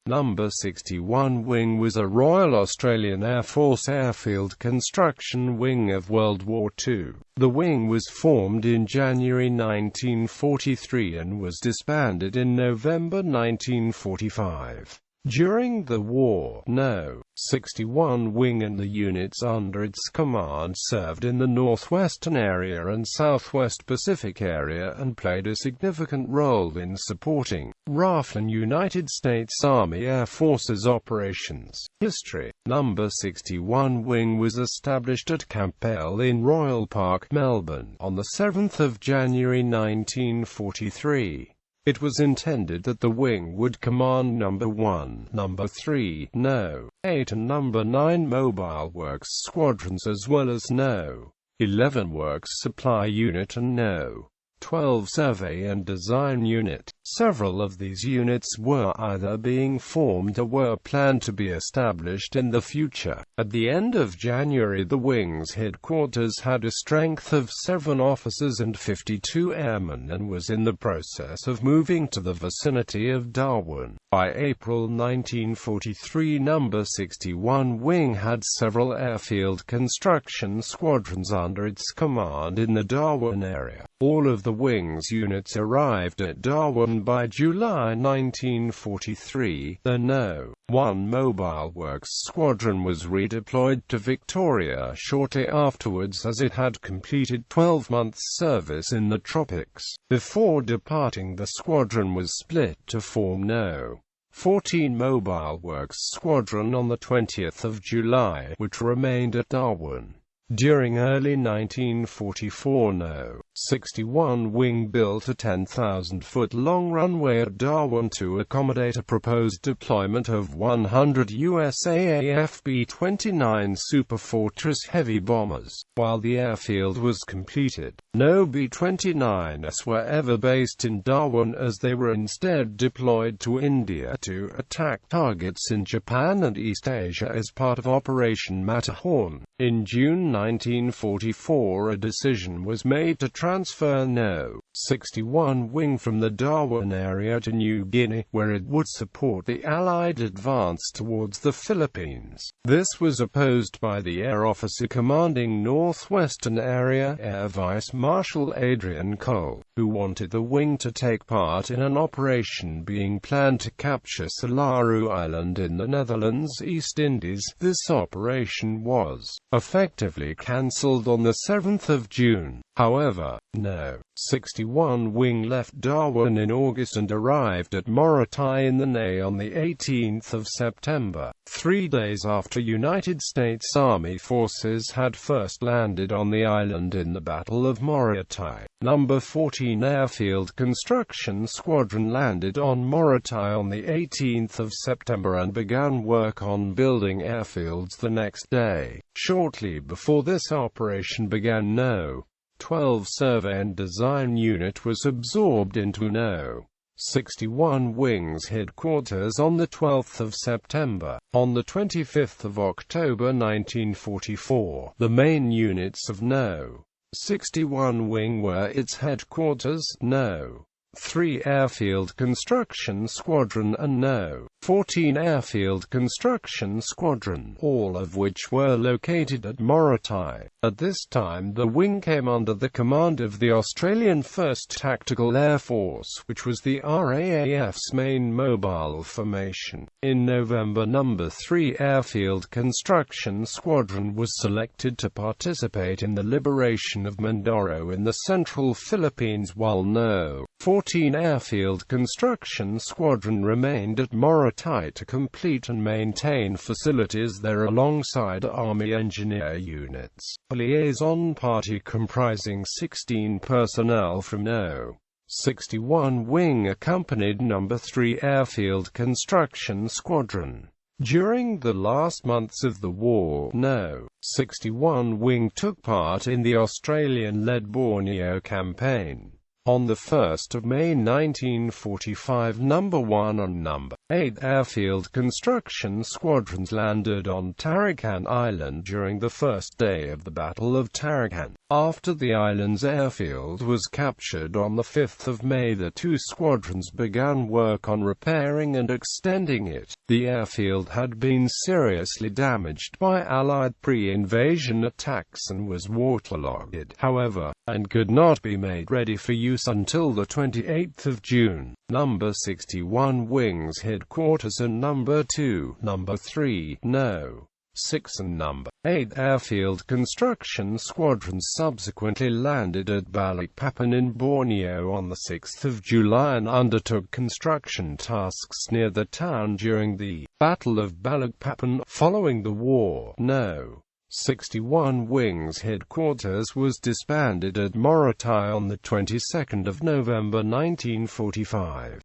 No. 61 Wing was a Royal Australian Air Force airfield construction wing of World War II. The wing was formed in January 1943 and was disbanded in November 1945. During the war, No. 61 Wing and the units under its command served in the Northwestern Area and Southwest Pacific Area and played a significant role in supporting RAAF and United States Army Air Forces operations. History. No. 61 Wing was established at Camp Bell in Royal Park, Melbourne, on the 7th of January 1943. It was intended that the wing would command No. 1, No. 3, No. 8 and No. 9 Mobile Works Squadrons as well as No. 11 Works Supply Unit and No. 12 Survey and Design Unit. Several of these units were either being formed or were planned to be established in the future. At the end of January, the wing's headquarters had a strength of 7 officers and 52 airmen and was in the process of moving to the vicinity of Darwin. By April 1943, No. 61 Wing had several airfield construction squadrons under its command in the Darwin area. All of the wing's units arrived at Darwin by July 1943. The No. 1 Mobile Works Squadron was redeployed to Victoria shortly afterwards as it had completed 12 months service in the tropics. Before departing, the squadron was split to form No. 14 Mobile Works Squadron on the 20th of July, which remained at Darwin. During early 1944, No. 61 Wing built a 10,000-foot-long runway at Darwin to accommodate a proposed deployment of 100 USAAF B-29 Superfortress heavy bombers. While the airfield was completed, no B-29s were ever based in Darwin, as they were instead deployed to India to attack targets in Japan and East Asia as part of Operation Matterhorn. In June 1944, a decision was made to transfer No. 61 Wing from the Darwin area to New Guinea, where it would support the Allied advance towards the Philippines. This was opposed by the Air Officer commanding Northwestern Area, Air Vice Marshal Adrian Cole, who wanted the wing to take part in an operation being planned to capture Sularu Island in the Netherlands East Indies. This operation was effectively cancelled on the 7th of June. However, No. 61 Wing left Darwin in August and arrived at Morotai in the NE on the 18th of September, 3 days after United States Army forces had first landed on the island in the Battle of Morotai. No. 14 Airfield Construction Squadron landed on Morotai on the 18th of September and began work on building airfields the next day. Shortly before this operation began, No. 12 Survey and Design Unit was absorbed into No. 61 Wing's headquarters on the 12th of September. On the 25th of October 1944, the main units of No. 61 Wing were its headquarters, No. 3 Airfield Construction Squadron and No. 14 Airfield Construction Squadron, all of which were located at Morotai. At this time, the wing came under the command of the Australian 1st Tactical Air Force, which was the RAAF's main mobile formation. In November, No. 3 Airfield Construction Squadron was selected to participate in the liberation of Mindoro in the central Philippines, while No. 14 Airfield Construction Squadron remained at Morotai to complete and maintain facilities there alongside Army engineer units. A liaison party comprising 16 personnel from No. 61 Wing accompanied No. 3 Airfield Construction Squadron. During the last months of the war, No. 61 Wing took part in the Australian-led Borneo campaign. On 1 May 1945, No. 1 and No. 8 airfield construction squadrons landed on Tarakan Island during the first day of the Battle of Tarakan. After the island's airfield was captured on 5 May, the two squadrons began work on repairing and extending it. The airfield had been seriously damaged by Allied pre-invasion attacks and was waterlogged, however, and could not be made ready for use until 28 June. No. 61 Wing's headquarters and No. 2, No. 3, No. 6 and No. 8 airfield construction squadrons subsequently landed at Balikpapan in Borneo on 6 July and undertook construction tasks near the town during the Battle of Balikpapan. Following the war, No. 61 Wing's headquarters was disbanded at Morotai on the 22nd of November 1945.